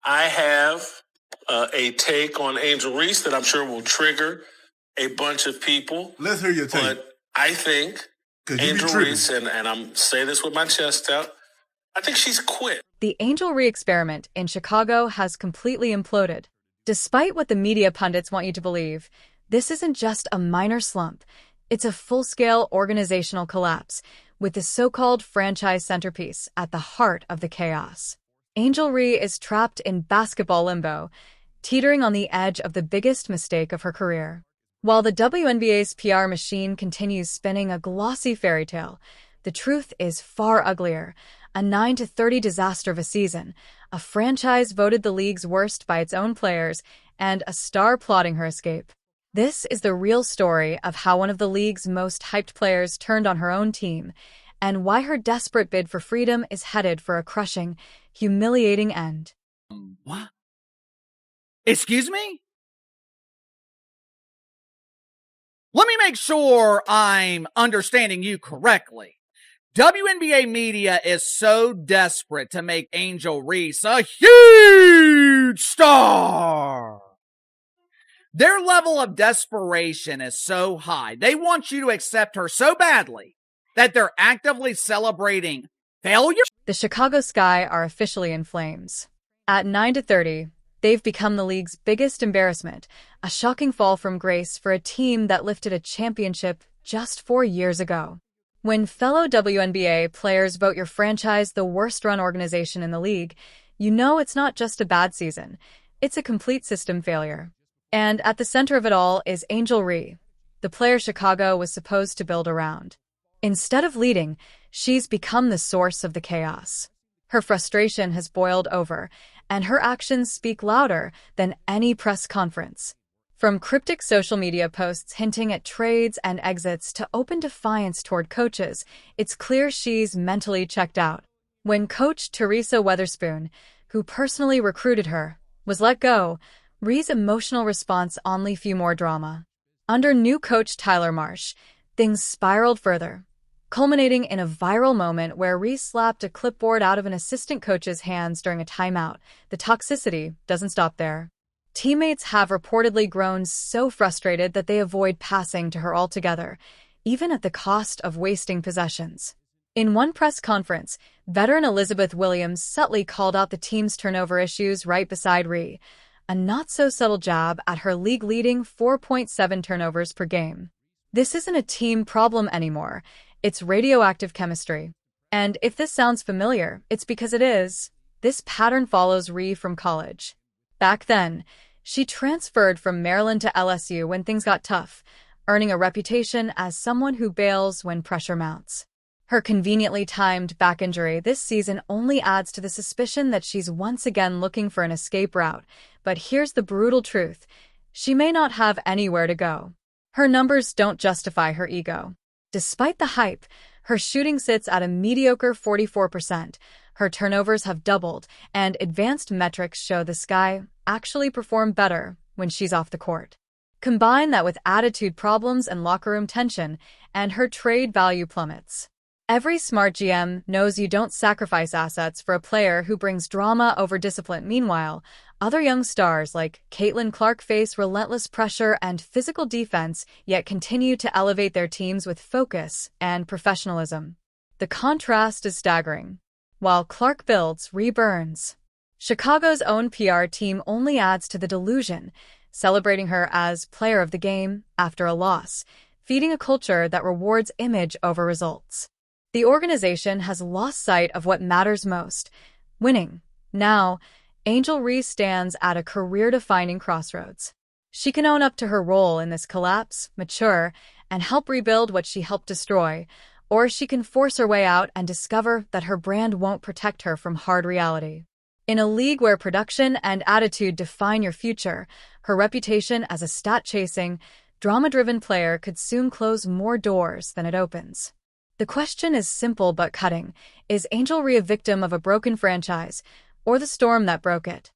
I have a take on Angel Reese that I'm sure will trigger a bunch of people. Let's hear your take. But I think Angel Reese, and I'm saying this with my chest out, I think she's quit. The Angel Reese experiment in Chicago has completely imploded. Despite what the media pundits want you to believe, this isn't just a minor slump. It's a full-scale organizational collapse, with the so-called franchise centerpiece at the heart of the chaos. Angel Reese is trapped in basketball limbo, teetering on the edge of the biggest mistake of her career. While the WNBA's PR machine continues spinning a glossy fairy tale, the truth is far uglier. A 9-30 disaster of a season, a franchise voted the league's worst by its own players, and a star plotting her escape. This is the real story of how one of the league's most hyped players turned on her own team, and why her desperate bid for freedom is headed for a crushing, humiliating end. What? Excuse me? Let me make sure I'm understanding you correctly. WNBA media is so desperate to make Angel Reese a huge star. Their level of desperation is so high. They want you to accept her so badly that they're actively celebrating failure. The Chicago Sky are officially in flames. At 9-30, they've become the league's biggest embarrassment, a shocking fall from grace for a team that lifted a championship just 4 years ago. When fellow WNBA players vote your franchise the worst-run organization in the league, you know it's not just a bad season. It's a complete system failure. And at the center of it all is Angel Reese, the player Chicago was supposed to build around. Instead of leading, she's become the source of the chaos. Her frustration has boiled over, and her actions speak louder than any press conference. From cryptic social media posts hinting at trades and exits to open defiance toward coaches, it's clear she's mentally checked out. When coach Teresa Weatherspoon, who personally recruited her, was let go, Reese's emotional response only fueled more drama. Under new coach Tyler Marsh, things spiraled further, culminating in a viral moment where Reese slapped a clipboard out of an assistant coach's hands during a timeout. The toxicity doesn't stop there. Teammates have reportedly grown so frustrated that they avoid passing to her altogether, even at the cost of wasting possessions. In one press conference, veteran Elizabeth Williams subtly called out the team's turnover issues right beside Reese, a not-so-subtle jab at her league-leading 4.7 turnovers per game. This isn't a team problem anymore, it's radioactive chemistry. And if this sounds familiar, it's because it is. This pattern follows Reese from college. Back then, she transferred from Maryland to LSU when things got tough, earning a reputation as someone who bails when pressure mounts. Her conveniently timed back injury this season only adds to the suspicion that she's once again looking for an escape route. But here's the brutal truth. She may not have anywhere to go. Her numbers don't justify her ego. Despite the hype, her shooting sits at a mediocre 44%. Her turnovers have doubled, and advanced metrics show the Sky actually perform better when she's off the court. Combine that with attitude problems and locker room tension, and her trade value plummets. Every smart GM knows you don't sacrifice assets for a player who brings drama over discipline. Meanwhile, other young stars like Caitlin Clark face relentless pressure and physical defense, yet continue to elevate their teams with focus and professionalism. The contrast is staggering. While Clark builds, Reese burns. Chicago's own PR team only adds to the delusion, celebrating her as player of the game after a loss, feeding a culture that rewards image over results. The organization has lost sight of what matters most, winning. Now, Angel Reese stands at a career-defining crossroads. She can own up to her role in this collapse, mature, and help rebuild what she helped destroy, or she can force her way out and discover that her brand won't protect her from hard reality. In a league where production and attitude define your future, her reputation as a stat-chasing, drama-driven player could soon close more doors than it opens. The question is simple but cutting. Is Angel Reese a victim of a broken franchise, or the storm that broke it?